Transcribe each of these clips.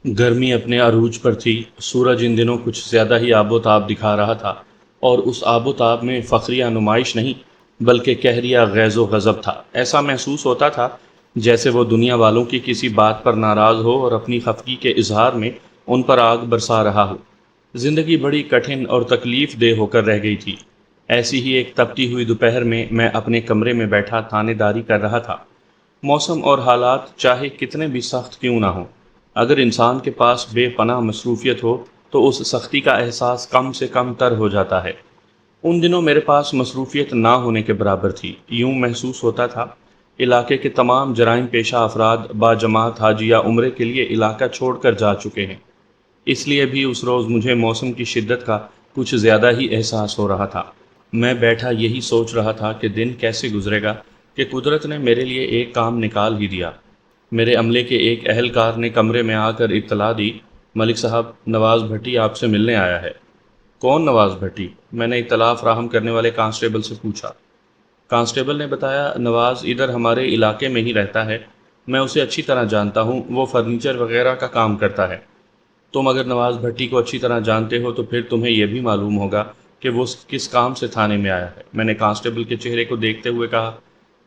گرمی اپنے عروج پر تھی۔ سورج ان دنوں کچھ زیادہ ہی آب و تاب دکھا رہا تھا، اور اس آب و تاب میں فخریہ نمائش نہیں بلکہ قہریہ غیظ و غضب تھا۔ ایسا محسوس ہوتا تھا جیسے وہ دنیا والوں کی کسی بات پر ناراض ہو اور اپنی خفگی کے اظہار میں ان پر آگ برسا رہا ہو۔ زندگی بڑی کٹھن اور تکلیف دہ ہو کر رہ گئی تھی۔ ایسی ہی ایک تپتی ہوئی دوپہر میں اپنے کمرے میں بیٹھا تھانے داری کر رہا تھا۔ موسم اور حالات چاہے کتنے بھی سخت کیوں نہ ہوں، اگر انسان کے پاس بے پناہ مصروفیت ہو تو اس سختی کا احساس کم سے کم تر ہو جاتا ہے۔ ان دنوں میرے پاس مصروفیت نہ ہونے کے برابر تھی۔ یوں محسوس ہوتا تھا علاقے کے تمام جرائم پیشہ افراد باجماعت حاجیہ عمرے کے لیے علاقہ چھوڑ کر جا چکے ہیں۔ اس لیے بھی اس روز مجھے موسم کی شدت کا کچھ زیادہ ہی احساس ہو رہا تھا۔ میں بیٹھا یہی سوچ رہا تھا کہ دن کیسے گزرے گا کہ قدرت نے میرے لیے ایک کام نکال ہی دیا۔ میرے عملے کے ایک اہلکار نے کمرے میں آ کر اطلاع دی، ملک صاحب، نواز بھٹی آپ سے ملنے آیا ہے۔ کون نواز بھٹی؟ میں نے اطلاع فراہم کرنے والے کانسٹیبل سے پوچھا۔ کانسٹیبل نے بتایا، نواز ادھر ہمارے علاقے میں ہی رہتا ہے، میں اسے اچھی طرح جانتا ہوں، وہ فرنیچر وغیرہ کا کام کرتا ہے۔ تم اگر نواز بھٹی کو اچھی طرح جانتے ہو تو پھر تمہیں یہ بھی معلوم ہوگا کہ وہ کس کام سے تھانے میں آیا ہے۔ میں نے کانسٹیبل کے چہرے کو دیکھتے ہوئے کہا،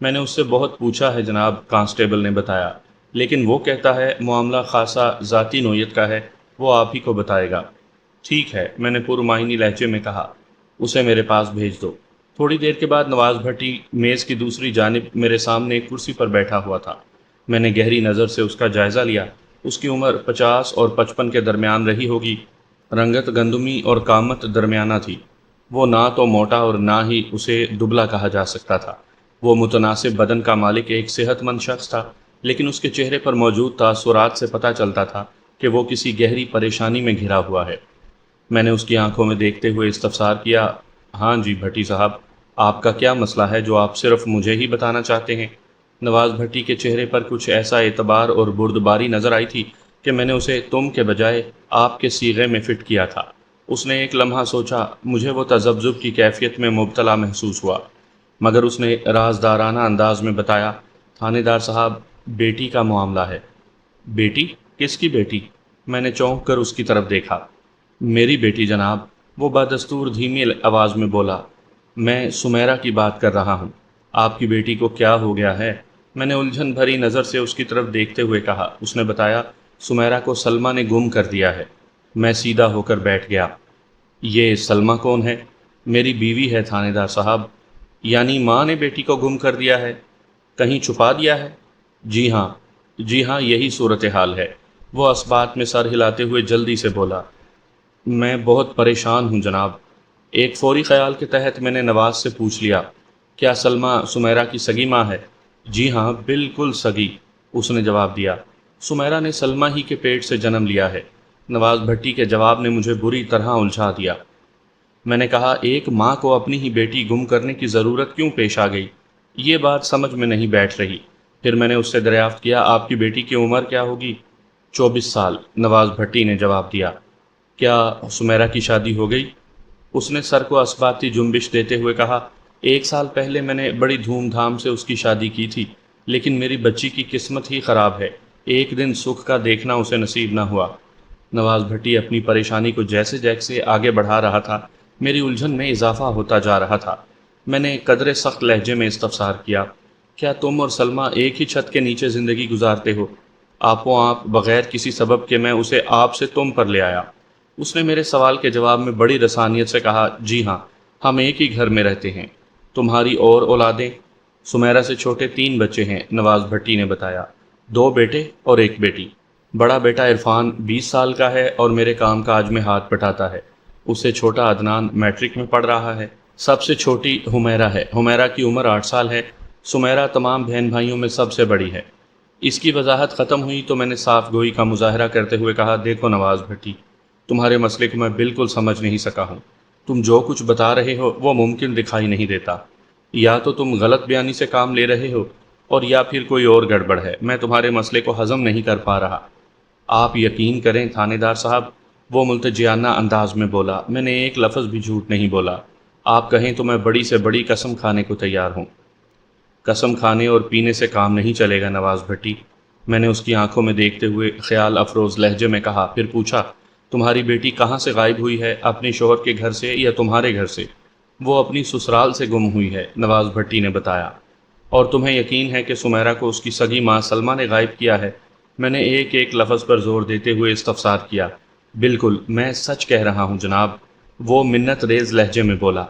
میں نے اس سے بہت پوچھا ہے جناب، کانسٹیبل نے بتایا، لیکن وہ کہتا ہے معاملہ خاصا ذاتی نوعیت کا ہے، وہ آپ ہی کو بتائے گا۔ ٹھیک ہے، میں نے پرمعنی لہجے میں کہا، اسے میرے پاس بھیج دو۔ تھوڑی دیر کے بعد نواز بھٹی میز کی دوسری جانب میرے سامنے ایک کرسی پر بیٹھا ہوا تھا۔ میں نے گہری نظر سے اس کا جائزہ لیا۔ اس کی عمر 50 اور 55 کے درمیان رہی ہوگی۔ رنگت گندمی اور قامت درمیانہ تھی۔ وہ نہ تو موٹا اور نہ ہی اسے دبلا کہا جا سکتا تھا۔ وہ متناسب بدن کا مالک ایک صحت مند شخص تھا، لیکن اس کے چہرے پر موجود تاثرات سے پتہ چلتا تھا کہ وہ کسی گہری پریشانی میں گھرا ہوا ہے۔ میں نے اس کی آنکھوں میں دیکھتے ہوئے استفسار کیا، ہاں جی بھٹی صاحب، آپ کا کیا مسئلہ ہے جو آپ صرف مجھے ہی بتانا چاہتے ہیں؟ نواز بھٹی کے چہرے پر کچھ ایسا اعتبار اور بردباری نظر آئی تھی کہ میں نے اسے تم کے بجائے آپ کے صیغے میں فٹ کیا تھا۔ اس نے ایک لمحہ سوچا۔ مجھے وہ تذبذب کی کیفیت میں مبتلا محسوس ہوا، مگر اس نے رازدارانہ انداز میں بتایا، تھانے دار صاحب، بیٹی کا معاملہ ہے۔ بیٹی؟ کس کی بیٹی؟ میں نے چونک کر اس کی طرف دیکھا۔ میری بیٹی جناب، وہ بدستور دھیمی آواز میں بولا، میں سمیرہ کی بات کر رہا ہوں۔ آپ کی بیٹی کو کیا ہو گیا ہے؟ میں نے الجھن بھری نظر سے اس کی طرف دیکھتے ہوئے کہا۔ اس نے بتایا، سمیرہ کو سلمیٰ نے گم کر دیا ہے۔ میں سیدھا ہو کر بیٹھ گیا۔ یہ سلمیٰ کون ہے؟ میری بیوی ہے تھانے دار صاحب۔ یعنی ماں نے بیٹی کو گم کر دیا ہے؟ کہیں چھپا دیا ہے؟ جی ہاں، جی ہاں، یہی صورتحال ہے۔ وہ اسبات میں سر ہلاتے ہوئے جلدی سے بولا، میں بہت پریشان ہوں جناب۔ ایک فوری خیال کے تحت میں نے نواز سے پوچھ لیا، کیا سلمیٰ سمیرہ کی سگی ماں ہے؟ جی ہاں، بالکل سگی، اس نے جواب دیا۔ سمیرہ نے سلمیٰ ہی کے پیٹ سے جنم لیا ہے۔ نواز بھٹی کے جواب نے مجھے بری طرح الجھا دیا۔ میں نے کہا، ایک ماں کو اپنی ہی بیٹی گم کرنے کی ضرورت کیوں پیش آ گئی؟ یہ بات سمجھ میں نہیں بیٹھ رہی۔ پھر میں نے اس سے دریافت کیا، آپ کی بیٹی کی عمر کیا ہوگی؟ 24 سال، نواز بھٹی نے جواب دیا۔ کیا سمیرہ کی شادی ہو گئی؟ اس نے سر کو اسباتی جنبش دیتے ہوئے کہا، 1 سال پہلے میں نے بڑی دھوم دھام سے اس کی شادی کی تھی، لیکن میری بچی کی قسمت ہی خراب ہے، ایک دن سکھ کا دیکھنا اسے نصیب نہ ہوا۔ نواز بھٹی اپنی پریشانی کو جیسے جیسے آگے بڑھا رہا تھا، میری الجھن میں اضافہ ہوتا جا رہا تھا۔ میں نے قدرے سخت لہجے میں استفسار کیا، کیا تم اور سلمیٰ ایک ہی چھت کے نیچے زندگی گزارتے ہو؟ آپ بغیر کسی سبب کے میں اسے آپ سے تم پر لے آیا۔ اس نے میرے سوال کے جواب میں بڑی رسانیت سے کہا، جی ہاں، ہم ایک ہی گھر میں رہتے ہیں۔ تمہاری اور اولادیں؟ سمیرہ سے چھوٹے 3 بچے ہیں، نواز بھٹی نے بتایا، 2 بیٹے اور 1 بیٹی۔ بڑا بیٹا عرفان 20 سال کا ہے اور میرے کام کاج میں ہاتھ بٹاتا ہے۔ اس سے چھوٹا عدنان میٹرک میں پڑھ رہا ہے۔ سب سے چھوٹی حمیرہ ہے، حمیرہ کی عمر 8 سال ہے۔ سمیرہ تمام بہن بھائیوں میں سب سے بڑی ہے۔ اس کی وضاحت ختم ہوئی تو میں نے صاف گوئی کا مظاہرہ کرتے ہوئے کہا، دیکھو نواز بھٹی، تمہارے مسئلے کو میں بالکل سمجھ نہیں سکا ہوں۔ تم جو کچھ بتا رہے ہو وہ ممکن دکھائی نہیں دیتا۔ یا تو تم غلط بیانی سے کام لے رہے ہو اور یا پھر کوئی اور گڑبڑ ہے۔ میں تمہارے مسئلے کو ہضم نہیں کر پا رہا۔ آپ یقین کریں تھانے دار صاحب، وہ ملتجیانہ انداز میں بولا، میں نے ایک لفظ بھی جھوٹ نہیں بولا۔ آپ کہیں تو میں بڑی سے بڑی قسم کھانے کو تیار ہوں۔ قسم کھانے اور پینے سے کام نہیں چلے گا نواز بھٹی۔ میں نے اس کی آنکھوں میں دیکھتے ہوئے خیال افروز لہجے میں کہا، پھر پوچھا، تمہاری بیٹی کہاں سے غائب ہوئی ہے، اپنے شوہر کے گھر سے یا تمہارے گھر سے؟ وہ اپنی سسرال سے گم ہوئی ہے، نواز بھٹی نے بتایا۔ اور تمہیں یقین ہے کہ سمیرہ کو اس کی سگی ماں سلمہ نے غائب کیا ہے؟ میں نے ایک ایک لفظ پر زور دیتے ہوئے استفسار کیا۔ بالکل، میں سچ کہہ رہا ہوں جناب، وہ منت ریز لہجے میں بولا۔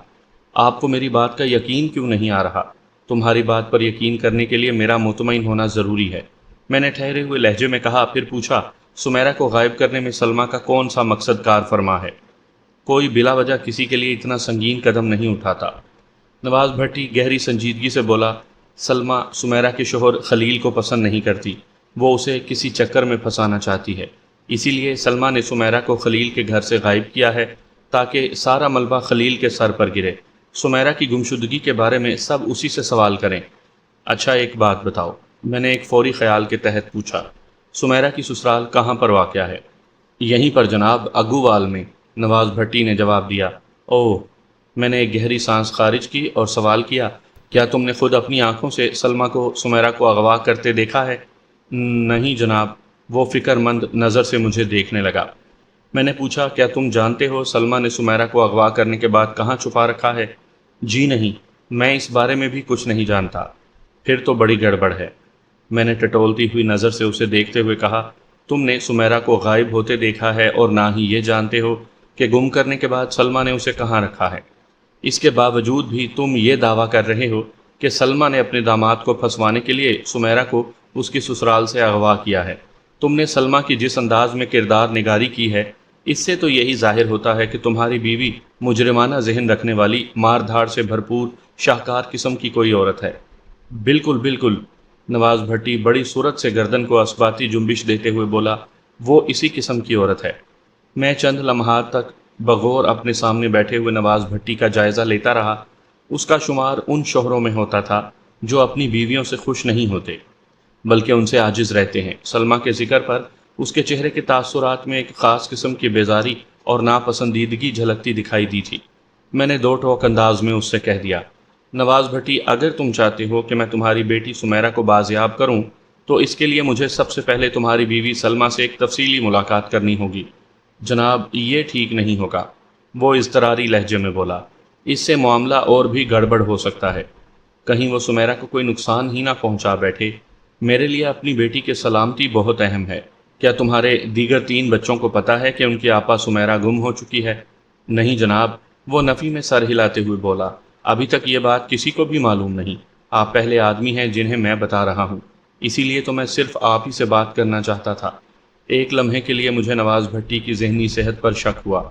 آپ کو میری بات کا یقین کیوں نہیں آ رہا؟ تمہاری بات پر یقین کرنے کے لیے میرا مطمئن ہونا ضروری ہے، میں نے ٹھہرے ہوئے لہجے میں کہا، پھر پوچھا، سمیرہ کو غائب کرنے میں سلمہ کا کون سا مقصد کار فرما ہے؟ کوئی بلا وجہ کسی کے لیے اتنا سنگین قدم نہیں اٹھاتا۔ نواز بھٹی گہری سنجیدگی سے بولا، سلمہ سمیرہ کے شوہر خلیل کو پسند نہیں کرتی، وہ اسے کسی چکر میں پھنسانا چاہتی ہے، اسی لیے سلمہ نے سمیرہ کو خلیل کے گھر سے غائب کیا ہے تاکہ سارا ملبہ خلیل کے سر پر گرے، سمیرہ کی گمشدگی کے بارے میں سب اسی سے سوال کریں۔ اچھا ایک بات بتاؤ، میں نے ایک فوری خیال کے تحت پوچھا، سمیرہ کی سسرال کہاں پر واقع ہے؟ یہیں پر جناب، اگووال میں، نواز بھٹی نے جواب دیا۔ اوہ! میں نے ایک گہری سانس خارج کی اور سوال کیا، کیا تم نے خود اپنی آنکھوں سے سلمہ کو سمیرہ کو اغوا کرتے دیکھا ہے؟ نہیں جناب، وہ فکر مند نظر سے مجھے دیکھنے لگا۔ میں نے پوچھا، کیا تم جانتے ہو سلمہ نے سمیرہ کو اغوا کرنے کے بعد کہاں چھپا رکھا ہے؟ جی نہیں، میں اس بارے میں بھی کچھ نہیں جانتا۔ پھر تو بڑی گڑبڑ ہے، میں نے ٹٹولتی ہوئی نظر سے اسے دیکھتے ہوئے کہا، تم نے سمیرہ کو غائب ہوتے دیکھا ہے اور نہ ہی یہ جانتے ہو کہ گم کرنے کے بعد سلمہ نے اسے کہاں رکھا ہے۔ اس کے باوجود بھی تم یہ دعویٰ کر رہے ہو کہ سلمہ نے اپنے داماد کو پھنسوانے کے لیے سمیرہ کو اس کی سسرال سے اغوا کیا ہے۔ تم نے سلمہ کی جس انداز میں کردار نگاری کی ہے، اس سے تو یہی ظاہر ہوتا ہے کہ تمہاری بیوی مجرمانہ ذہن رکھنے والی، مار دھاڑ سے بھرپور، شاہکار قسم کی کوئی عورت ہے۔ بالکل بالکل، نواز بھٹی بڑی صورت سے گردن کو اثباتی جنبش دیتے ہوئے بولا، وہ اسی قسم کی عورت ہے۔ میں چند لمحات تک بغور اپنے سامنے بیٹھے ہوئے نواز بھٹی کا جائزہ لیتا رہا۔ اس کا شمار ان شوہروں میں ہوتا تھا جو اپنی بیویوں سے خوش نہیں ہوتے بلکہ ان سے عاجز رہتے ہیں۔ سلمہ کے ذکر پر اس کے چہرے کے تاثرات میں ایک خاص قسم کی بیزاری اور ناپسندیدگی جھلکتی دکھائی دی تھی۔ میں نے دو ٹوک انداز میں اس سے کہہ دیا، نواز بھٹی، اگر تم چاہتے ہو کہ میں تمہاری بیٹی سمیرہ کو بازیاب کروں تو اس کے لیے مجھے سب سے پہلے تمہاری بیوی سلمہ سے ایک تفصیلی ملاقات کرنی ہوگی۔ جناب، یہ ٹھیک نہیں ہوگا، وہ اضطراری لہجے میں بولا، اس سے معاملہ اور بھی گڑبڑ ہو سکتا ہے، کہیں وہ سمیرہ کو کوئی نقصان ہی نہ پہنچا بیٹھے۔ میرے لیے اپنی بیٹی کی سلامتی بہت اہم ہے۔ کیا تمہارے دیگر 3 بچوں کو پتہ ہے کہ ان کی آپا سمیرہ گم ہو چکی ہے؟ نہیں جناب، وہ نفی میں سر ہلاتے ہوئے بولا، ابھی تک یہ بات کسی کو بھی معلوم نہیں۔ آپ پہلے آدمی ہیں جنہیں میں بتا رہا ہوں، اسی لیے تو میں صرف آپ ہی سے بات کرنا چاہتا تھا۔ ایک لمحے کے لیے مجھے نواز بھٹی کی ذہنی صحت پر شک ہوا۔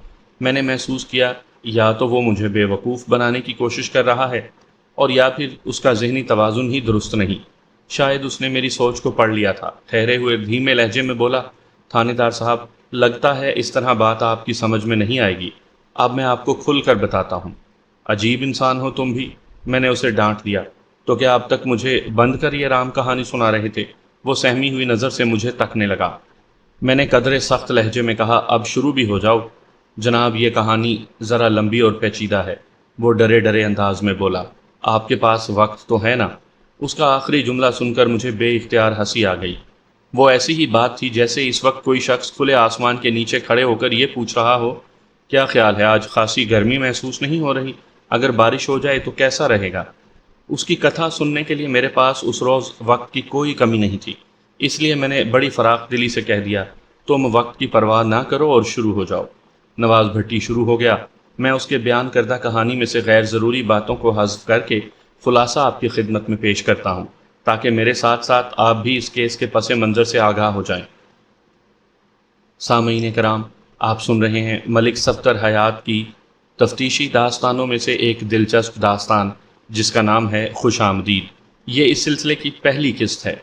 میں نے محسوس کیا یا تو وہ مجھے بے وقوف بنانے کی کوشش کر رہا ہے اور یا پھر اس کا ذہنی توازن ہی درست نہیں۔ شاید اس نے میری سوچ کو پڑھ لیا تھا۔ ٹھہرے ہوئے دھیمے لہجے میں بولا، تھانے دار صاحب، لگتا ہے اس طرح بات آپ کی سمجھ میں نہیں آئے گی، اب میں آپ کو کھل کر بتاتا ہوں۔ عجیب انسان ہو تم بھی، میں نے اسے ڈانٹ دیا۔ تو کیا اب تک مجھے بند کر یہ رام کہانی سنا رہے تھے؟ وہ سہمی ہوئی نظر سے مجھے تکنے لگا۔ میں نے قدرے سخت لہجے میں کہا، اب شروع بھی ہو جاؤ۔ جناب، یہ کہانی ذرا لمبی اور پیچیدہ ہے، وہ ڈرے ڈرے انداز میں بولا۔ آپ کے پاس وقت تو ہے نا؟ اس کا آخری جملہ سن کر مجھے بے اختیار ہنسی آ گئی۔ وہ ایسی ہی بات تھی جیسے اس وقت کوئی شخص کھلے آسمان کے نیچے کھڑے ہو کر یہ پوچھ رہا ہو، کیا خیال ہے آج خاصی گرمی محسوس نہیں ہو رہی؟ اگر بارش ہو جائے تو کیسا رہے گا؟ اس کی کتھا سننے کے لیے میرے پاس اس روز وقت کی کوئی کمی نہیں تھی، اس لیے میں نے بڑی فراخ دلی سے کہہ دیا، تم وقت کی پرواہ نہ کرو اور شروع ہو جاؤ۔ نواز بھٹی شروع ہو گیا۔ میں اس کے بیان کردہ کہانی میں سے غیر ضروری باتوں کو حذف کر کے خلاصہ آپ کی خدمت میں پیش کرتا ہوں تاکہ میرے ساتھ ساتھ آپ بھی اس کیس کے پس منظر سے آگاہ ہو جائیں۔ سامعین کرام، آپ سن رہے ہیں ملک صفدر حیات کی تفتیشی داستانوں میں سے ایک دلچسپ داستان جس کا نام ہے خوش آمدید۔ یہ اس سلسلے کی پہلی قسط ہے۔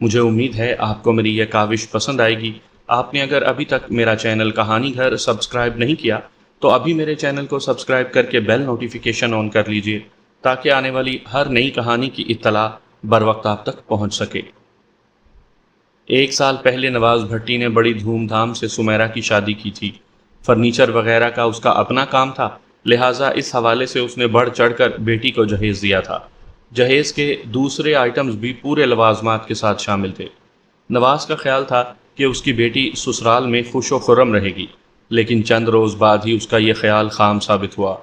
مجھے امید ہے آپ کو میری یہ کاوش پسند آئے گی۔ آپ نے اگر ابھی تک میرا چینل کہانی گھر سبسکرائب نہیں کیا تو ابھی میرے چینل کو سبسکرائب کر کے بیل نوٹیفیکیشن آن کر لیجئے تاکہ آنے والی ہر نئی کہانی کی اطلاع بر وقت آپ تک پہنچ سکے۔ 1 سال پہلے نواز بھٹی نے بڑی دھوم دھام سے سمیرہ کی شادی کی تھی۔ فرنیچر وغیرہ کا اس کا اپنا کام تھا، لہٰذا اس حوالے سے اس نے بڑھ چڑھ کر بیٹی کو جہیز دیا تھا۔ جہیز کے دوسرے آئٹمز بھی پورے لوازمات کے ساتھ شامل تھے۔ نواز کا خیال تھا کہ اس کی بیٹی سسرال میں خوش و خرم رہے گی، لیکن چند روز بعد ہی اس کا یہ خیال خام ثابت ہوا۔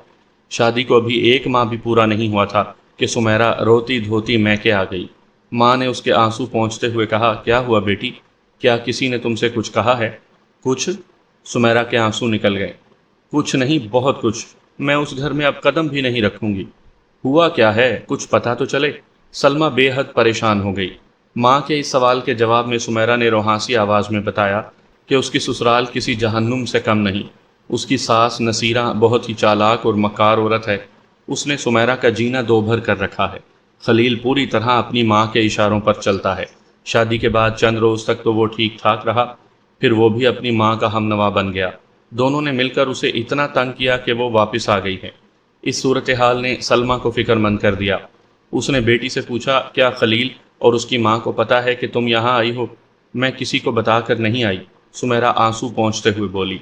شادی کو ابھی 1 ماہ بھی پورا نہیں ہوا تھا کہ سمیرا روتی دھوتی میکے آ گئی۔ ماں نے اس کے آنسو پونچھتے ہوئے کہا، کیا ہوا بیٹی؟ کیا کسی نے تم سے کچھ کہا ہے؟ کچھ؟ سمیرا کے آنسو نکل گئے۔ کچھ نہیں، بہت کچھ، میں اس گھر میں اب قدم بھی نہیں رکھوں گی۔ ہوا کیا ہے؟ کچھ پتہ تو چلے۔ سلمیٰ بے حد پریشان ہو گئی۔ ماں کے اس سوال کے جواب میں سمیرا نے روحانسی آواز میں بتایا کہ اس کی سسرال کسی جہنم سے کم نہیں۔ اس کی ساس نصیرہ بہت ہی چالاک اور مکار عورت ہے۔ اس نے سمیرا کا جینا دو بھر کر رکھا ہے۔ خلیل پوری طرح اپنی ماں کے اشاروں پر چلتا ہے۔ شادی کے بعد چند روز تک تو وہ ٹھیک ٹھاک رہا، پھر وہ بھی اپنی ماں کا ہم نوا بن گیا۔ دونوں نے مل کر اسے اتنا تنگ کیا کہ وہ واپس آ گئی ہے۔ اس صورتحال نے سلمیٰ کو فکر مند کر دیا۔ اس نے بیٹی سے پوچھا، کیا خلیل اور اس کی ماں کو پتہ ہے کہ تم یہاں آئی ہو؟ میں کسی کو بتا کر نہیں آئی، سمیرا آنسو پونچھتے ہوئے بولی۔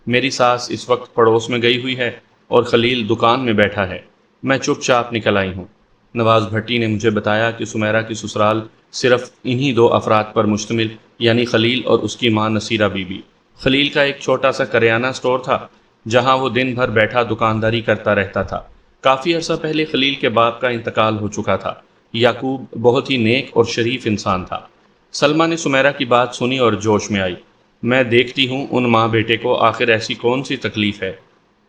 میری ساس اس وقت پڑوس میں گئی ہوئی ہے اور خلیل دکان میں بیٹھا ہے، میں چپ چاپ نکل آئی ہوں۔ نواز بھٹی نے مجھے بتایا کہ سمیرا کی سسرال صرف انہی 2 افراد پر مشتمل، یعنی خلیل اور اس کی ماں نصیرہ بی بی۔ خلیل کا ایک چھوٹا سا کریانہ سٹور تھا جہاں وہ دن بھر بیٹھا دکانداری کرتا رہتا تھا۔ کافی عرصہ پہلے خلیل کے باپ کا انتقال ہو چکا تھا۔ یعقوب بہت ہی نیک اور شریف انسان تھا۔ سلمیٰ نے سمیرا کی بات سنی اور جوش میں آئی۔ میں دیکھتی ہوں ان ماں بیٹے کو آخر ایسی کون سی تکلیف ہے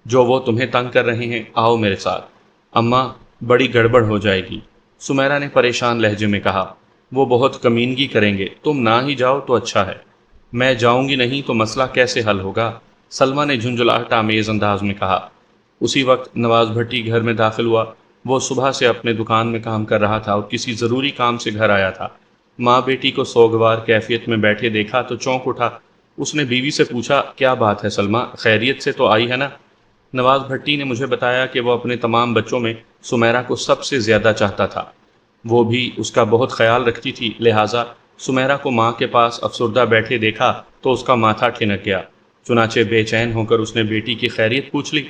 جو وہ تمہیں تنگ کر رہے ہیں، آؤ میرے ساتھ۔ اماں، بڑی گڑبڑ ہو جائے گی، سمیرا نے پریشان لہجے میں کہا۔ وہ بہت کمینگی کریں گے، تم نہ ہی جاؤ تو اچھا ہے۔ میں جاؤں گی نہیں تو مسئلہ کیسے حل ہوگا؟ سلمیٰ نے جھنجھلاہٹ آمیز انداز میں کہا۔ اسی وقت نواز بھٹی گھر میں داخل ہوا۔ وہ صبح سے اپنے دکان میں کام کر رہا تھا اور کسی ضروری کام سے گھر آیا تھا۔ ماں بیٹی کو سوگوار کیفیت میں بیٹھے دیکھا تو چونک اٹھا۔ اس نے بیوی سے پوچھا، کیا بات ہے سلمیٰ، خیریت سے تو آئی ہے نا؟ نواز بھٹی نے مجھے بتایا کہ وہ اپنے تمام بچوں میں سمیرا کو سب سے زیادہ چاہتا تھا۔ وہ بھی اس کا بہت خیال رکھتی تھی، لہٰذا سمیرا کو ماں کے پاس افسردہ بیٹھے دیکھا تو اس کا ماتھا ٹھنک گیا۔ چنانچہ بے چین ہو کر اس نے بیٹی کی خیریت پوچھ لی۔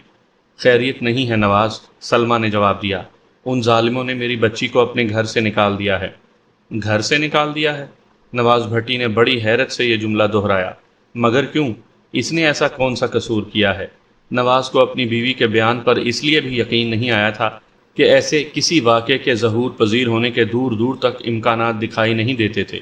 خیریت نہیں ہے نواز، سلمیٰ نے جواب دیا۔ ان ظالموں نے میری بچی کو اپنے گھر سے نکال دیا ہے۔ گھر سے نکال دیا ہے؟ نواز بھٹی نے بڑی حیرت سے یہ جملہ دہرایا۔ مگر کیوں؟ اس نے ایسا کون سا قصور کیا ہے؟ نواز کو اپنی بیوی کے بیان پر اس لیے بھی یقین نہیں آیا تھا کہ ایسے کسی واقعے کے ظہور پذیر ہونے کے دور دور تک امکانات دکھائی نہیں دیتے تھے۔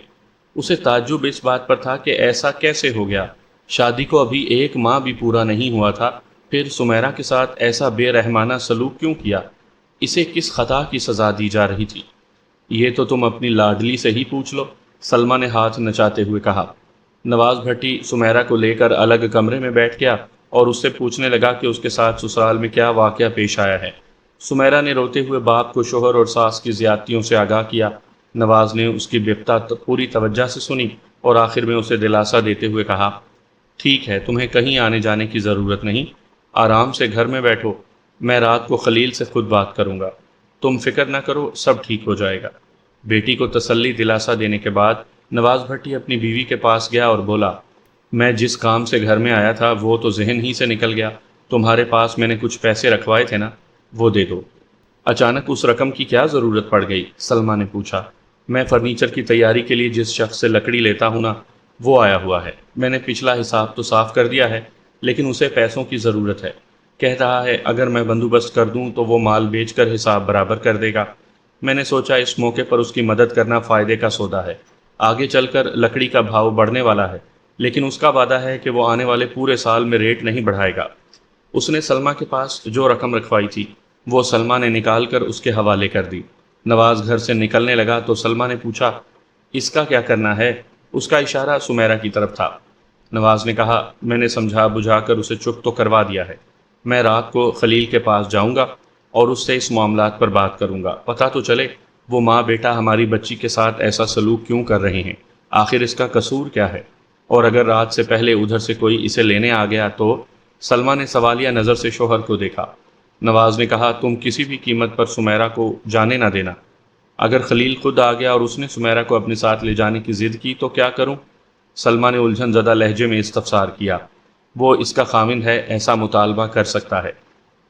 اسے تعجب اس بات پر تھا کہ ایسا کیسے ہو گیا؟ شادی کو ابھی 1 ماہ بھی پورا نہیں ہوا تھا، پھر سمیرا کے ساتھ ایسا بے رحمانہ سلوک کیوں کیا؟ اسے کس خطا کی سزا دی جا رہی تھی؟ یہ تو تم اپنی لاڈلی سے ہی پوچھ لو، سلمیٰ نے ہاتھ نچاتے ہوئے کہا۔ نواز بھٹی سمیرا کو لے کر الگ کمرے میں بیٹھ گیا اور اس سے پوچھنے لگا کہ اس کے ساتھ سسرال میں کیا واقعہ پیش آیا ہے۔ سمیرا نے روتے ہوئے باپ کو شوہر اور ساس کی زیادتیوں سے آگاہ کیا۔ نواز نے اس کی بپتا پوری توجہ سے سنی اور آخر میں اسے دلاسا دیتے ہوئے کہا، ٹھیک ہے، تمہیں کہیں آنے جانے کی ضرورت نہیں، آرام سے گھر میں بیٹھو، میں رات کو خلیل سے خود بات کروں گا، تم فکر نہ کرو، سب ٹھیک ہو جائے گا۔ بیٹی کو تسلی دلاسا دینے کے بعد نواز بھٹی اپنی بیوی کے پاس گیا اور بولا، میں جس کام سے گھر میں آیا تھا وہ تو ذہن ہی سے نکل گیا، تمہارے پاس میں نے کچھ پیسے رکھوائے تھے نا، وہ دے دو۔ اچانک اس رقم کی کیا ضرورت پڑ گئی؟ سلمیٰ نے پوچھا۔ میں فرنیچر کی تیاری کے لیے جس شخص سے لکڑی لیتا ہوں نا، وہ آیا ہوا ہے، میں نے پچھلا حساب تو صاف کر دیا ہے، لیکن اسے پیسوں کی ضرورت ہے، کہہ رہا ہے اگر میں بندوبست کر دوں تو وہ مال بیچ کر حساب برابر کر دے گا۔ میں نے سوچا اس موقع پر اس کی مدد کرنا فائدے کا سودا ہے، آگے چل کر لکڑی کا بھاؤ بڑھنے والا ہے، لیکن اس کا وعدہ ہے کہ وہ آنے والے پورے سال میں ریٹ نہیں بڑھائے گا۔ اس نے سلمیٰ کے پاس جو رقم رکھوائی تھی وہ سلمیٰ نے نکال کر اس کے حوالے کر دی۔ نواز گھر سے نکلنے لگا تو سلمیٰ نے پوچھا، اس کا کیا کرنا ہے؟ اس کا اشارہ سمیرا کی طرف تھا۔ نواز نے کہا، میں نے سمجھا بجھا کر اسے چپ تو کروا دیا ہے، میں رات کو خلیل کے پاس جاؤں گا اور اس سے اس معاملات پر بات کروں گا، پتہ تو چلے وہ ماں بیٹا ہماری بچی کے ساتھ ایسا سلوک کیوں کر رہے ہیں، آخر اس کا قصور کیا ہے؟ اور اگر رات سے پہلے ادھر سے کوئی اسے لینے آ گیا تو؟ سلمیٰ نے سوالیہ نظر سے شوہر کو دیکھا۔ نواز نے کہا، تم کسی بھی قیمت پر سمیرا کو جانے نہ دینا، اگر خلیل خود آ گیا اور اس نے سمیرا کو اپنے ساتھ لے جانے کی ضد کی تو کیا کروں؟ سلمیٰ نے الجھن زدہ لہجے میں استفسار کیا۔ وہ اس کا خامند ہے، ایسا مطالبہ کر سکتا ہے۔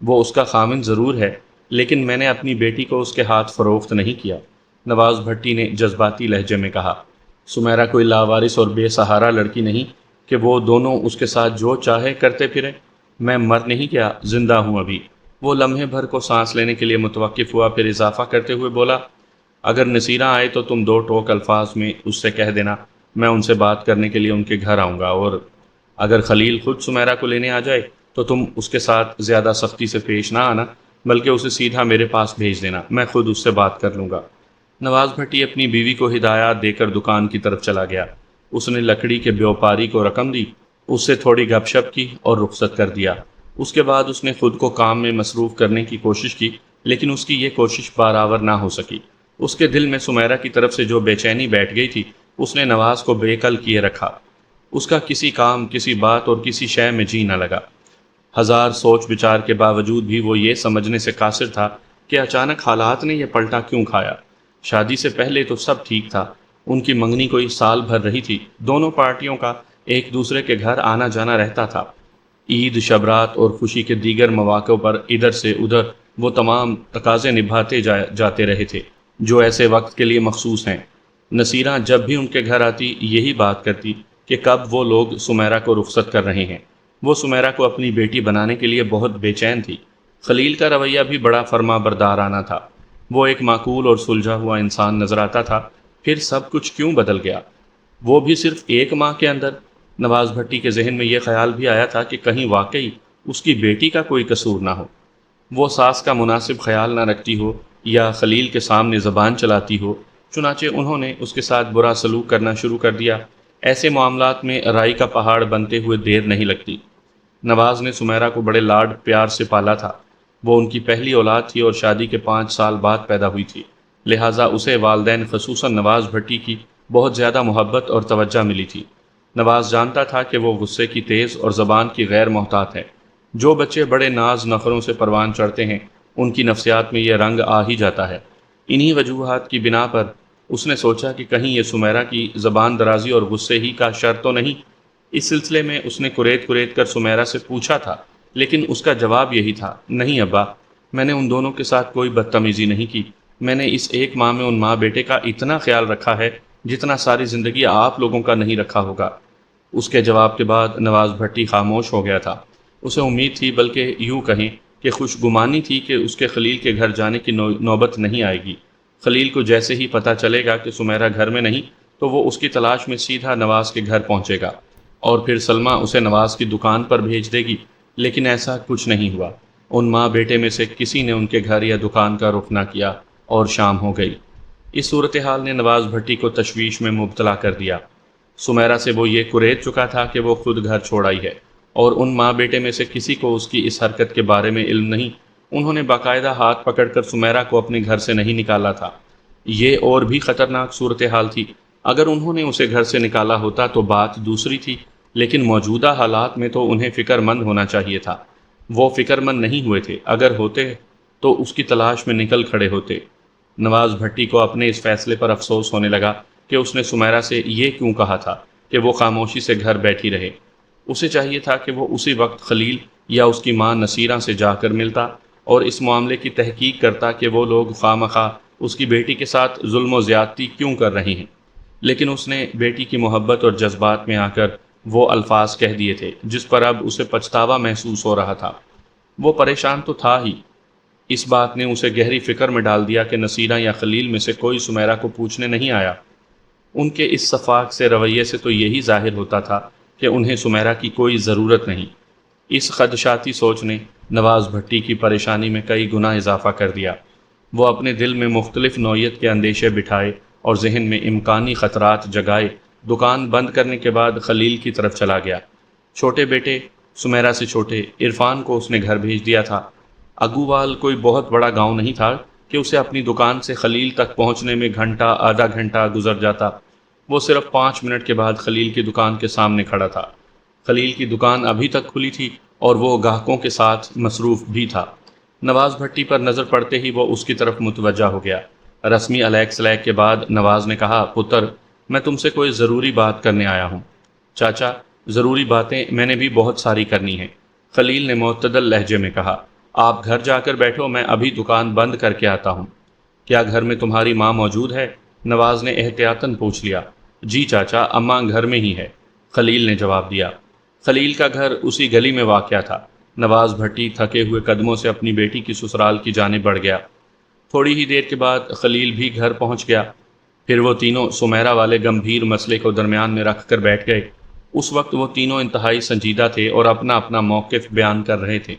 وہ اس کا خامند ضرور ہے، لیکن میں نے اپنی بیٹی کو اس کے ہاتھ فروخت نہیں کیا، نواز بھٹی نے جذباتی لہجے میں کہا۔ سمیرا کوئی لاوارث اور بے سہارا لڑکی نہیں کہ وہ دونوں اس کے ساتھ جو چاہے کرتے پھریں۔ میں مر نہیں گیا، زندہ ہوں ابھی۔ وہ لمحے بھر کو سانس لینے کے لیے متوقف ہوا، پھر اضافہ کرتے ہوئے بولا، اگر نصیرہ آئے تو تم دو ٹوک الفاظ میں اس سے کہہ دینا میں ان سے بات کرنے کے لیے ان کے گھر آؤں گا، اور اگر خلیل خود سمیرا کو لینے آ جائے تو تم اس کے ساتھ زیادہ سختی سے پیش نہ آنا، بلکہ اسے سیدھا میرے پاس بھیج دینا، میں خود اس سے بات کر لوں گا۔ نواز بھٹی اپنی بیوی کو ہدایات دے کر دکان کی طرف چلا گیا۔ اس نے لکڑی کے بیوپاری کو رقم دی، اس سے تھوڑی گپ شپ کی اور رخصت کر دیا۔ اس کے بعد اس نے خود کو کام میں مصروف کرنے کی کوشش کی، لیکن اس کی یہ کوشش بارآور نہ ہو سکی۔ اس کے دل میں سمیرا کی طرف سے جو بے چینی بیٹھ گئی تھی، اس نے نواز کو بے کل کیے رکھا۔ اس کا کسی کام، کسی بات اور کسی شے میں جی نہ لگا۔ ہزار سوچ بچار کے باوجود بھی وہ یہ سمجھنے سے قاصر تھا کہ اچانک حالات نے یہ پلٹا کیوں کھایا۔ شادی سے پہلے تو سب ٹھیک تھا، ان کی منگنی کوئی سال بھر رہی تھی، دونوں پارٹیوں کا ایک دوسرے کے گھر آنا جانا رہتا تھا۔ عید، شبرات اور خوشی کے دیگر مواقع پر ادھر سے ادھر وہ تمام تقاضے نبھاتے جاتے رہے تھے جو ایسے وقت کے لیے مخصوص ہیں۔ نصیرہ جب بھی ان کے گھر آتی یہی بات کرتی کہ کب وہ لوگ سمیرا کو رخصت کر رہے ہیں۔ وہ سمیرا کو اپنی بیٹی بنانے کے لیے بہت بے چین تھی۔ خلیل کا رویہ بھی بڑا فرما بردارانہ تھا۔ وہ ایک معقول اور سلجھا ہوا انسان نظر آتا تھا، پھر سب کچھ کیوں بدل گیا؟ وہ بھی صرف ایک ماہ کے اندر؟ نواز بھٹی کے ذہن میں یہ خیال بھی آیا تھا کہ کہیں واقعی اس کی بیٹی کا کوئی قصور نہ ہو، وہ ساس کا مناسب خیال نہ رکھتی ہو یا خلیل کے سامنے زبان چلاتی ہو۔ چنانچہ انہوں نے اس کے ساتھ برا سلوک کرنا شروع کر دیا۔ ایسے معاملات میں رائی کا پہاڑ بنتے ہوئے دیر نہیں لگتی۔ نواز نے سمیرا کو بڑے لاڈ پیار سے پالا تھا۔ وہ ان کی پہلی اولاد تھی اور شادی کے 5 سال بعد پیدا ہوئی تھی، لہٰذا اسے والدین خصوصاً نواز بھٹی کی بہت زیادہ محبت اور توجہ ملی تھی۔ نواز جانتا تھا کہ وہ غصے کی تیز اور زبان کی غیر محتاط ہے۔ جو بچے بڑے ناز نخروں سے پروان چڑھتے ہیں ان کی نفسیات میں یہ رنگ آ ہی جاتا ہے۔ انہی وجوہات کی بنا پر اس نے سوچا کہ کہیں یہ سمیرا کی زبان درازی اور غصے ہی کا شر تو نہیں۔ اس سلسلے میں اس نے کریت کر سمیرا سے پوچھا تھا، لیکن اس کا جواب یہی تھا، نہیں ابا، میں نے ان دونوں کے ساتھ کوئی بدتمیزی نہیں کی۔ میں نے اس ایک ماہ میں ان ماں بیٹے کا اتنا خیال رکھا ہے جتنا ساری زندگی آپ لوگوں کا نہیں رکھا ہوگا۔ اس کے جواب کے بعد نواز بھٹی خاموش ہو گیا تھا۔ اسے امید تھی، بلکہ یوں کہیں کہ خوش گمانی تھی کہ اس کے خلیل کے گھر جانے کی نوبت نہیں آئے گی۔ خلیل کو جیسے ہی پتہ چلے گا کہ سمیرا گھر میں نہیں تو وہ اس کی تلاش میں سیدھا نواز کے گھر پہنچے گا اور پھر سلمہ اسے نواز کی دکان پر بھیج دے گی، لیکن ایسا کچھ نہیں ہوا۔ ان ماں بیٹے میں سے کسی نے ان کے گھر یا دکان کا رخ نہ کیا اور شام ہو گئی۔ اس صورتحال نے نواز بھٹی کو تشویش میں مبتلا کر دیا۔ سمیرا سے وہ یہ کریت چکا تھا کہ وہ خود گھر چھوڑ آئی ہے، اور ان ماں بیٹے میں سے کسی کو اس کی اس حرکت کے بارے میں علم نہیں۔ انہوں نے باقاعدہ ہاتھ پکڑ کر سمیرا کو اپنے گھر سے نہیں نکالا تھا۔ یہ اور بھی خطرناک صورتحال تھی۔ اگر انہوں نے اسے گھر سے نکالا ہوتا تو بات دوسری تھی، لیکن موجودہ حالات میں تو انہیں فکر مند ہونا چاہیے تھا۔ وہ فکر مند نہیں ہوئے تھے۔ اگر ہوتے تو اس کی تلاش میں نکل کھڑے ہوتے۔ نواز بھٹی کو اپنے اس فیصلے پر افسوس ہونے لگا کہ اس نے سمیرا سے یہ کیوں کہا تھا کہ وہ خاموشی سے گھر بیٹھی رہے۔ اسے چاہیے تھا کہ وہ اسی وقت خلیل یا اس کی ماں نصیرہ سے جا کر ملتا اور اس معاملے کی تحقیق کرتا کہ وہ لوگ خواہ مخواہ اس کی بیٹی کے ساتھ ظلم و زیادتی کیوں کر رہے ہیں۔ لیکن اس نے بیٹی کی محبت اور جذبات میں آ کر وہ الفاظ کہہ دیے تھے جس پر اب اسے پچھتاوا محسوس ہو رہا تھا۔ وہ پریشان تو تھا ہی، اس بات نے اسے گہری فکر میں ڈال دیا کہ نصیرہ یا خلیل میں سے کوئی سمیرا کو پوچھنے نہیں آیا۔ ان کے اس صفاق سے رویے سے تو یہی ظاہر ہوتا تھا کہ انہیں سمیرا کی کوئی ضرورت نہیں۔ اس خدشاتی سوچ نے نواز بھٹی کی پریشانی میں کئی گنا اضافہ کر دیا۔ وہ اپنے دل میں مختلف نوعیت کے اندیشے بٹھائے اور ذہن میں امکانی خطرات جگائے دکان بند کرنے کے بعد خلیل کی طرف چلا گیا۔ چھوٹے بیٹے، سمیرا سے چھوٹے عرفان کو اس نے گھر بھیج دیا تھا۔ اگووال کوئی بہت بڑا گاؤں نہیں تھا کہ اسے اپنی دکان سے خلیل تک پہنچنے میں گھنٹہ آدھا گھنٹہ گزر جاتا۔ وہ صرف 5 منٹ کے بعد خلیل کی دکان کے سامنے کھڑا تھا۔ خلیل کی دکان ابھی تک کھلی تھی اور وہ گاہکوں کے ساتھ مصروف بھی تھا۔ نواز بھٹی پر نظر پڑتے ہی وہ اس کی طرف متوجہ ہو گیا۔ رسمی علیک سلیک کے بعد نواز نے کہا، پتر، میں تم سے کوئی ضروری بات کرنے آیا ہوں۔ چاچا، ضروری باتیں میں نے بھی بہت ساری کرنی ہیں، خلیل نے معتدل لہجے میں کہا۔ آپ گھر جا کر بیٹھو، میں ابھی دکان بند کر کے آتا ہوں۔ کیا گھر میں تمہاری ماں موجود ہے؟ نواز نے احتیاطاً پوچھ لیا، جی چاچا، اماں گھر میں ہی ہے، خلیل نے جواب دیا۔ خلیل کا گھر اسی گلی میں واقع تھا۔ نواز بھٹی تھکے ہوئے قدموں سے اپنی بیٹی کی سسرال کی جانب بڑھ گیا۔ تھوڑی ہی دیر کے بعد خلیل بھی گھر پہنچ گیا۔ پھر وہ تینوں سمیرا والے گمبھیر مسئلے کو درمیان میں رکھ کر بیٹھ گئے۔ اس وقت وہ تینوں انتہائی سنجیدہ تھے اور اپنا اپنا موقف بیان کر رہے تھے۔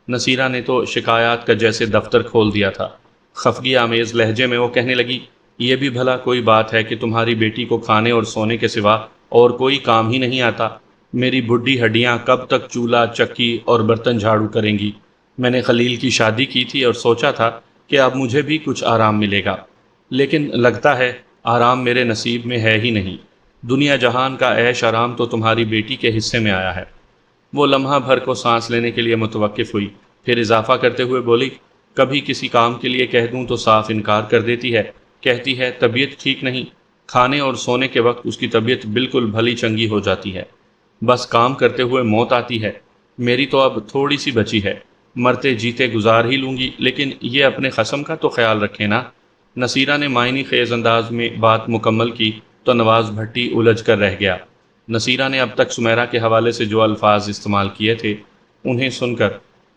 نصیرہ نے تو شکایات کا جیسے دفتر کھول دیا تھا۔ خفگی آمیز لہجے میں وہ کہنے لگی، یہ بھی بھلا کوئی بات ہے کہ تمہاری بیٹی کو کھانے اور سونے کے سوا اور کوئی کام ہی نہیں آتا؟ میری بڈھی ہڈیاں کب تک چولہا چکی اور برتن جھاڑو کریں گی؟ میں نے خلیل کی شادی کی تھی اور سوچا تھا کہ اب مجھے بھی کچھ آرام ملے گا، لیکن لگتا ہے آرام میرے نصیب میں ہے ہی نہیں۔ دنیا جہان کا عیش آرام تو تمہاری بیٹی کے حصے میں آیا ہے۔ وہ لمحہ بھر کو سانس لینے کے لیے متوقف ہوئی، پھر اضافہ کرتے ہوئے بولی، کبھی کسی کام کے لیے کہہ دوں تو صاف انکار کر دیتی ہے، کہتی ہے طبیعت ٹھیک نہیں۔ کھانے اور سونے کے وقت اس کی طبیعت بالکل بھلی چنگی ہو جاتی ہے، بس کام کرتے ہوئے موت آتی ہے۔ میری تو اب تھوڑی سی بچی ہے، مرتے جیتے گزار ہی لوں گی، لیکن یہ اپنے قسم کا تو خیال رکھے نا۔ نصیرہ نے معنی خیز انداز میں بات مکمل کی تو نواز بھٹی الجھ کر رہ گیا۔ نصیرہ نے اب تک سمیرا کے حوالے سے جو الفاظ استعمال کیے تھے انہیں سن کر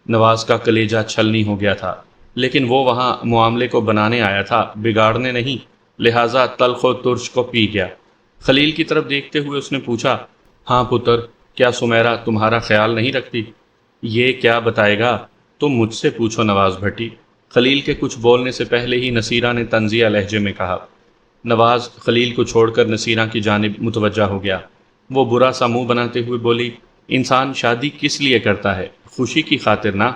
نواز کا کلیجہ چھلنی ہو گیا تھا، لیکن وہ وہاں معاملے کو بنانے آیا تھا، بگاڑنے نہیں، لہٰذا تلخ و ترش کو پی گیا۔ خلیل کی طرف دیکھتے ہوئے اس نے پوچھا، ہاں پتر، کیا سمیرا تمہارا خیال نہیں رکھتی؟ یہ کیا بتائے گا؟ تم مجھ سے پوچھو نواز بھٹی۔ خلیل کے کچھ بولنے سے پہلے ہی نصیرہ نے طنزیہ لہجے میں کہا۔ نواز خلیل کو چھوڑ کر نصیرہ کی جانب متوجہ ہو گیا۔ وہ برا سا منہ بناتے ہوئے بولی، انسان شادی کس لیے کرتا ہے؟ خوشی کی خاطر نہ،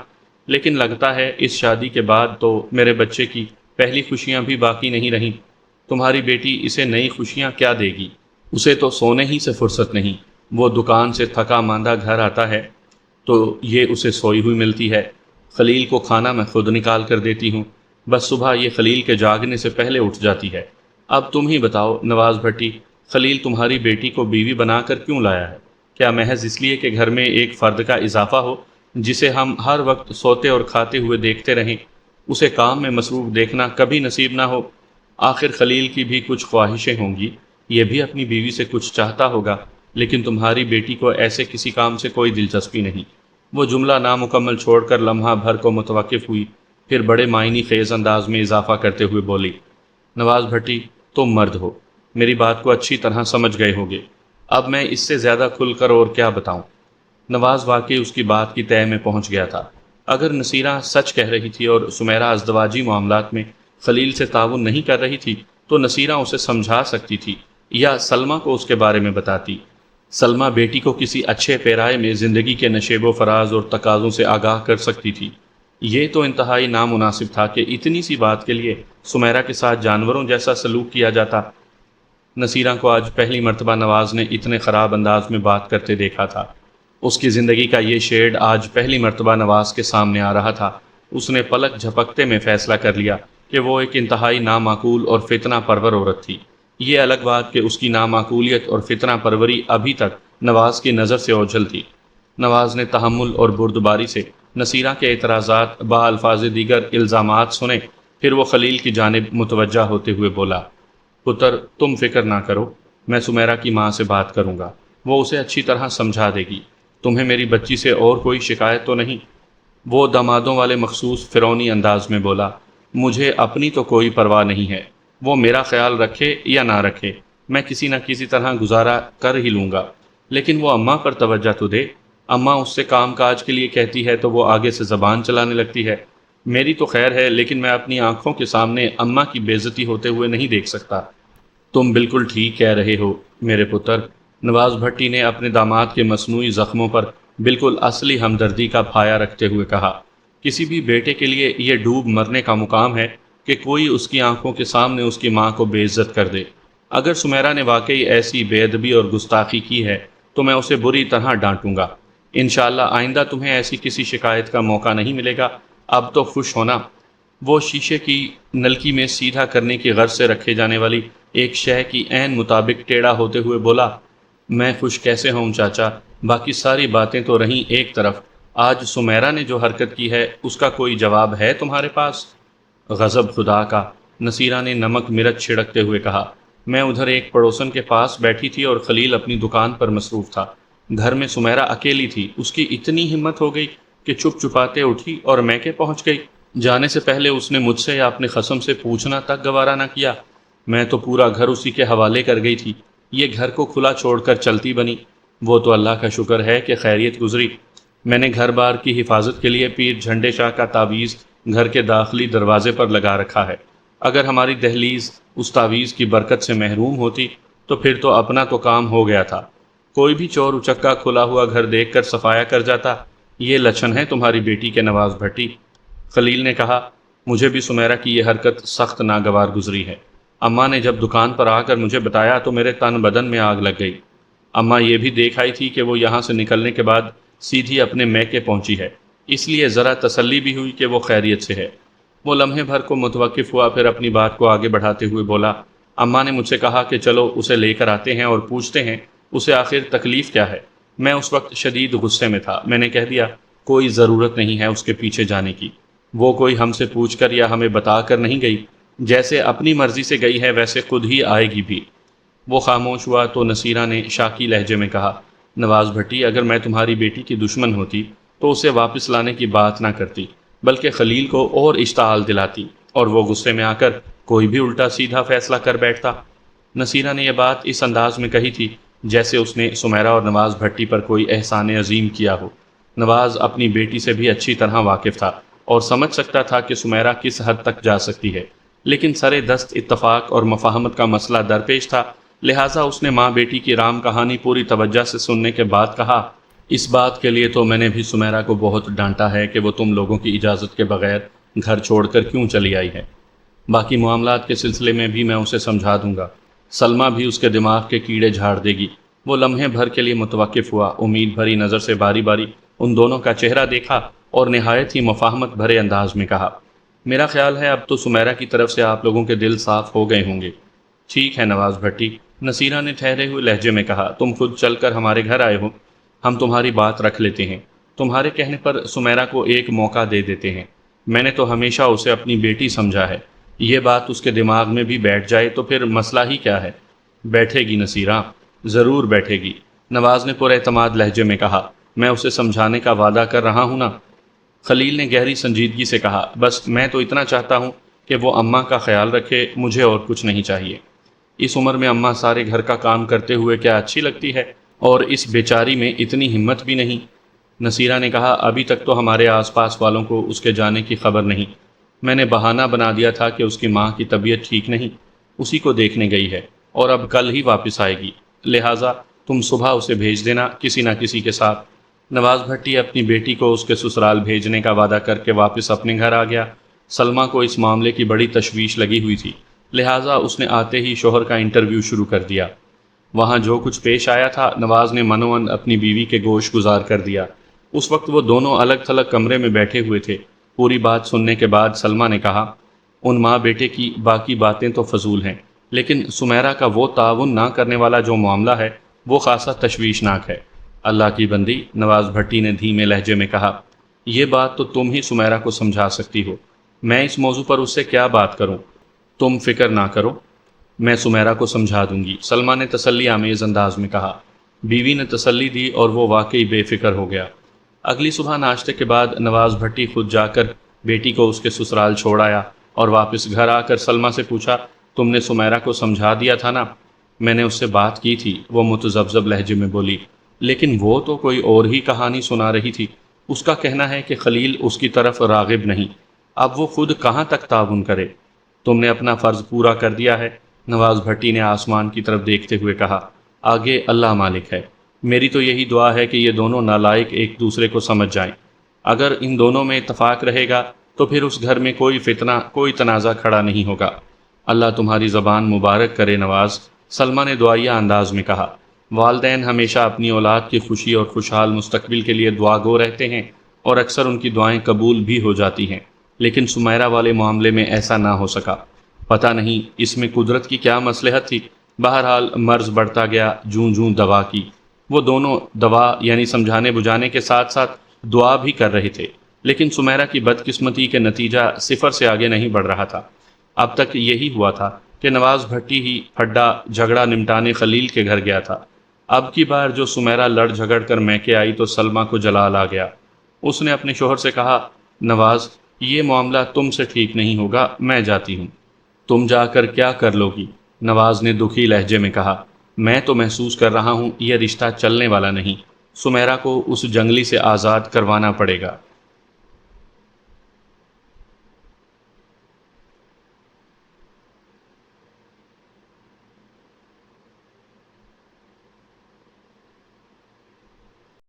لیکن لگتا ہے اس شادی کے بعد تو میرے بچے کی پہلی خوشیاں بھی باقی نہیں رہیں۔ تمہاری بیٹی اسے نئی خوشیاں کیا دے گی؟ اسے تو سونے ہی سے فرصت نہیں۔ وہ دکان سے تھکا ماندہ گھر آتا ہے تو یہ اسے سوئی ہوئی ملتی ہے۔ خلیل کو کھانا میں خود نکال کر دیتی ہوں، بس صبح یہ خلیل کے جاگنے سے پہلے اٹھ جاتی ہے۔ اب تم ہی بتاؤ نواز بھٹی، خلیل تمہاری بیٹی کو بیوی بنا کر کیوں لایا ہے؟ کیا محض اس لیے کہ گھر میں ایک فرد کا اضافہ ہو جسے ہم ہر وقت سوتے اور کھاتے ہوئے دیکھتے رہیں، اسے کام میں مصروف دیکھنا کبھی نصیب نہ ہو؟ آخر خلیل کی بھی کچھ خواہشیں ہوں گی، یہ بھی اپنی بیوی سے کچھ چاہتا ہوگا، لیکن تمہاری بیٹی کو ایسے کسی کام سے کوئی دلچسپی نہیں۔ وہ جملہ نامکمل چھوڑ کر لمحہ بھر کو متوقف ہوئی، پھر بڑے معنی خیز انداز میں اضافہ کرتے ہوئے بولی، نواز بھٹی، تم مرد ہو، میری بات کو اچھی طرح سمجھ گئے ہوگے، اب میں اس سے زیادہ کھل کر اور کیا بتاؤں؟ نواز واقعی اس کی بات کی تہہ میں پہنچ گیا تھا۔ اگر نصیرہ سچ کہہ رہی تھی اور سمیرا ازدواجی معاملات میں خلیل سے تعاون نہیں کر رہی تھی تو نصیرہ اسے سمجھا سکتی تھی یا سلمیٰ کو اس کے بارے میں بتاتی۔ سلمیٰ بیٹی کو کسی اچھے پیرائے میں زندگی کے نشیب و فراز اور تقاضوں سے آگاہ کر سکتی تھی۔ یہ تو انتہائی نامناسب تھا کہ اتنی سی بات کے لیے سمیرا کے ساتھ جانوروں جیسا سلوک کیا جاتا۔ نصیرہ کو آج پہلی مرتبہ نواز نے اتنے خراب انداز میں بات کرتے دیکھا تھا۔ اس کی زندگی کا یہ شیڈ آج پہلی مرتبہ نواز کے سامنے آ رہا تھا۔ اس نے پلک جھپکتے میں فیصلہ کر لیا کہ وہ ایک انتہائی نامعقول اور فتنہ پرور عورت تھی۔ یہ الگ بات کہ اس کی نامعقولیت اور فتنہ پروری ابھی تک نواز کی نظر سے اوجھل تھی۔ نواز نے تحمل اور بردباری سے نصیرہ کے اعتراضات با الفاظ دیگر الزامات سنے، پھر وہ خلیل کی جانب متوجہ ہوتے ہوئے بولا، پتر تم فکر نہ کرو، میں سمیرا کی ماں سے بات کروں گا، وہ اسے اچھی طرح سمجھا دے گی۔ تمہیں میری بچی سے اور کوئی شکایت تو نہیں؟ وہ دامادوں والے مخصوص فرعونی انداز میں بولا، مجھے اپنی تو کوئی پرواہ نہیں ہے، وہ میرا خیال رکھے یا نہ رکھے، میں کسی نہ کسی طرح گزارا کر ہی لوں گا، لیکن وہ اماں پر توجہ تو دے۔ اماں اس سے کام کاج کے لیے کہتی ہے تو وہ آگے سے زبان چلانے لگتی ہے۔ میری تو خیر ہے، لیکن میں اپنی آنکھوں کے سامنے اماں کی بے عزتی ہوتے ہوئے نہیں دیکھ سکتا۔ تم بالکل ٹھیک کہہ رہے ہو میرے پتر، نواز بھٹی نے اپنے داماد کے مصنوعی زخموں پر بالکل اصلی ہمدردی کا پھایا رکھتے ہوئے کہا، کسی بھی بیٹے کے لیے یہ ڈوب مرنے کا مقام ہے کہ کوئی اس کی آنکھوں کے سامنے اس کی ماں کو بے عزت کر دے۔ اگر سمیرا نے واقعی ایسی بے ادبی اور گستاخی کی ہے تو میں اسے بری طرح ڈانٹوں گا۔ انشاءاللہ آئندہ تمہیں ایسی کسی شکایت کا موقع نہیں ملے گا۔ اب تو خوش ہونا۔ وہ شیشے کی نلکی میں سیدھا کرنے کی غرض سے رکھے جانے والی ایک شے کی عین مطابق ٹیڑھا ہوتے ہوئے بولا، میں خوش کیسے ہوں چاچا، باقی ساری باتیں تو رہیں ایک طرف، آج سمیرا نے جو حرکت کی ہے اس کا کوئی جواب ہے تمہارے پاس؟ غضب خدا کا، نصیرہ نے نمک مرچ چھڑکتے ہوئے کہا، میں ادھر ایک پڑوسن کے پاس بیٹھی تھی اور خلیل اپنی دکان پر مصروف تھا۔ گھر میں سمیرا اکیلی تھی۔ اس کی اتنی ہمت ہو گئی کہ چپ چپاتے اٹھی اور میکے پہنچ گئی۔ جانے سے پہلے اس نے مجھ سے یا اپنے خصم سے پوچھنا تک گوارا نہ کیا۔ میں تو پورا گھر اسی کے حوالے کر گئی تھی۔ یہ گھر کو کھلا چھوڑ کر چلتی بنی۔ وہ تو اللہ کا شکر ہے کہ خیریت گزری۔ میں نے گھر بار کی حفاظت کے لیے پیر جھنڈے شاہ کا تعویذ گھر کے داخلی دروازے پر لگا رکھا ہے۔ اگر ہماری دہلیز اس تعویذ کی برکت سے محروم ہوتی تو پھر تو اپنا تو کام ہو گیا تھا۔ کوئی بھی چور اچکا کھلا ہوا گھر دیکھ کر صفایا کر جاتا۔ یہ لچھن ہے تمہاری بیٹی کے نواز بھٹی۔ خلیل نے کہا، مجھے بھی سمیرا کی یہ حرکت سخت ناگوار گزری ہے۔ اماں نے جب دکان پر آ کر مجھے بتایا تو میرے تن بدن میں آگ لگ گئی۔ اماں یہ بھی دیکھ آئی تھی کہ وہ یہاں سے نکلنے کے بعد سیدھی اپنے میکے پہنچی ہے، اس لیے ذرا تسلی بھی ہوئی کہ وہ خیریت سے ہے۔ وہ لمحے بھر کو متوقف ہوا، پھر اپنی بات کو آگے بڑھاتے ہوئے بولا، اماں نے مجھ سے کہا کہ چلو اسے لے کر آتے ہیں اور پوچھتے ہیں اسے آخر تکلیف کیا ہے۔ میں اس وقت شدید غصے میں تھا۔ میں نے کہہ دیا، کوئی ضرورت نہیں ہے اس کے پیچھے جانے کی۔ وہ کوئی ہم سے پوچھ کر یا ہمیں بتا کر نہیں گئی، جیسے اپنی مرضی سے گئی ہے ویسے خود ہی آئے گی بھی۔ وہ خاموش ہوا تو نصیرہ نے شاکی لہجے میں کہا، نواز بھٹی، اگر میں تمہاری بیٹی کی دشمن ہوتی تو اسے واپس لانے کی بات نہ کرتی، بلکہ خلیل کو اور اشتعال دلاتی، اور وہ غصے میں آ کر کوئی بھی الٹا سیدھا فیصلہ کر بیٹھتا۔ نصیرہ نے یہ بات اس انداز میں کہی تھی جیسے اس نے سمیرا اور نواز بھٹی پر کوئی احسان عظیم کیا ہو۔ نواز اپنی بیٹی سے بھی اچھی طرح واقف تھا اور سمجھ سکتا تھا کہ سمیرا کس حد تک جا سکتی ہے، لیکن سرے دست اتفاق اور مفاہمت کا مسئلہ درپیش تھا، لہٰذا اس نے ماں بیٹی کی رام کہانی پوری توجہ سے سننے کے بعد کہا، اس بات کے لیے تو میں نے بھی سمیرا کو بہت ڈانٹا ہے کہ وہ تم لوگوں کی اجازت کے بغیر گھر چھوڑ کر کیوں چلی آئی ہے۔ باقی معاملات کے سلسلے میں بھی میں اسے سمجھا دوں گا۔ سلمہ بھی اس کے دماغ کے کیڑے جھاڑ دے گی۔ وہ لمحے بھر کے لیے متوقف ہوا، امید بھری نظر سے باری باری ان دونوں کا چہرہ دیکھا اور نہایت ہی مفاہمت بھرے انداز میں کہا، میرا خیال ہے اب تو سمیرا کی طرف سے آپ لوگوں کے دل صاف ہو گئے ہوں گے۔ ٹھیک ہے نواز بھٹی، نصیرہ نے ٹھہرے ہوئے لہجے میں کہا، تم خود چل کر ہمارے گھر آئے ہو، ہم تمہاری بات رکھ لیتے ہیں۔ تمہارے کہنے پر سمیرا کو ایک موقع دے دیتے ہیں۔ میں نے تو ہمیشہ اسے اپنی بیٹی سمجھا ہے، یہ بات اس کے دماغ میں بھی بیٹھ جائے تو پھر مسئلہ ہی کیا ہے۔ بیٹھے گی نصیرہ، ضرور بیٹھے گی، نواز نے پر اعتماد لہجے میں کہا، میں اسے سمجھانے کا وعدہ کر رہا ہوں نا۔ خلیل نے گہری سنجیدگی سے کہا، بس میں تو اتنا چاہتا ہوں کہ وہ اماں کا خیال رکھے، مجھے اور کچھ نہیں چاہیے۔ اس عمر میں اماں سارے گھر کا کام کرتے ہوئے کیا اچھی لگتی ہے، اور اس بیچاری میں اتنی ہمت بھی نہیں۔ نصیرہ نے کہا، ابھی تک تو ہمارے آس پاس والوں کو اس کے جانے کی خبر نہیں۔ میں نے بہانہ بنا دیا تھا کہ اس کی ماں کی طبیعت ٹھیک نہیں، اسی کو دیکھنے گئی ہے اور اب کل ہی واپس آئے گی، لہٰذا تم صبح اسے بھیج دینا کسی نہ کسی کے ساتھ۔ نواز بھٹی اپنی بیٹی کو اس کے سسرال بھیجنے کا وعدہ کر کے واپس اپنے گھر آ گیا۔ سلمہ کو اس معاملے کی بڑی تشویش لگی ہوئی تھی، لہٰذا اس نے آتے ہی شوہر کا انٹرویو شروع کر دیا۔ وہاں جو کچھ پیش آیا تھا، نواز نے منوان اپنی بیوی کے گوش گزار کر دیا۔ اس وقت وہ دونوں الگ تھلگ کمرے میں بیٹھے ہوئے تھے۔ پوری بات سننے کے بعد سلمہ نے کہا، ان ماں بیٹے کی باقی باتیں تو فضول ہیں، لیکن سمیرا کا وہ تعاون نہ کرنے والا جو معاملہ ہے وہ خاصا تشویشناک ہے۔ اللہ کی بندی، نواز بھٹی نے دھیمے لہجے میں کہا، یہ بات تو تم ہی سمیرا کو سمجھا سکتی ہو، میں اس موضوع پر اس سے کیا بات کروں؟ تم فکر نہ کرو، میں سمیرا کو سمجھا دوں گی، سلمہ نے تسلی آمیز انداز میں کہا۔ بیوی نے تسلی دی اور وہ واقعی بے فکر ہو گیا۔ اگلی صبح ناشتے کے بعد نواز بھٹی خود جا کر بیٹی کو اس کے سسرال چھوڑ آیا اور واپس گھر آ کر سلمہ سے پوچھا، تم نے سمیرا کو سمجھا دیا تھا نا؟ میں نے اس سے بات کی تھی، وہ متذبذب لہجے میں بولی، لیکن وہ تو کوئی اور ہی کہانی سنا رہی تھی۔ اس کا کہنا ہے کہ خلیل اس کی طرف راغب نہیں، اب وہ خود کہاں تک تعاون کرے۔ تم نے اپنا فرض پورا کر دیا ہے، نواز بھٹی نے آسمان کی طرف دیکھتے ہوئے کہا، آگے اللہ مالک ہے۔ میری تو یہی دعا ہے کہ یہ دونوں نالائق ایک دوسرے کو سمجھ جائیں۔ اگر ان دونوں میں اتفاق رہے گا تو پھر اس گھر میں کوئی فتنہ، کوئی تنازع کھڑا نہیں ہوگا۔ اللہ تمہاری زبان مبارک کرے نواز، سلمہ نے دعائیہ انداز میں کہا۔ والدین ہمیشہ اپنی اولاد کی خوشی اور خوشحال مستقبل کے لیے دعا گو رہتے ہیں اور اکثر ان کی دعائیں قبول بھی ہو جاتی ہیں، لیکن سمیرا والے معاملے میں ایسا نہ ہو سکا۔ پتہ نہیں اس میں قدرت کی کیا مصلحت تھی، بہرحال مرض بڑھتا گیا جوں جوں دوا کی۔ وہ دونوں دوا یعنی سمجھانے بجھانے کے ساتھ ساتھ دعا بھی کر رہے تھے، لیکن سمیرا کی بدقسمتی کے نتیجہ صفر سے آگے نہیں بڑھ رہا تھا۔ اب تک یہی ہوا تھا کہ نواز بھٹی ہی پھڈا جھگڑا نمٹانے خلیل کے گھر گیا تھا۔ اب کی بار جو سمیرا لڑ جھگڑ کر میکے آئی تو سلمیٰ کو جلال آ گیا۔ اس نے اپنے شوہر سے کہا، نواز، یہ معاملہ تم سے ٹھیک نہیں ہوگا، میں جاتی ہوں۔ تم جا کر کیا کر لو گی؟ نواز نے دکھی لہجے میں کہا، میں تو محسوس کر رہا ہوں یہ رشتہ چلنے والا نہیں، سمیرا کو اس جنگلی سے آزاد کروانا پڑے گا۔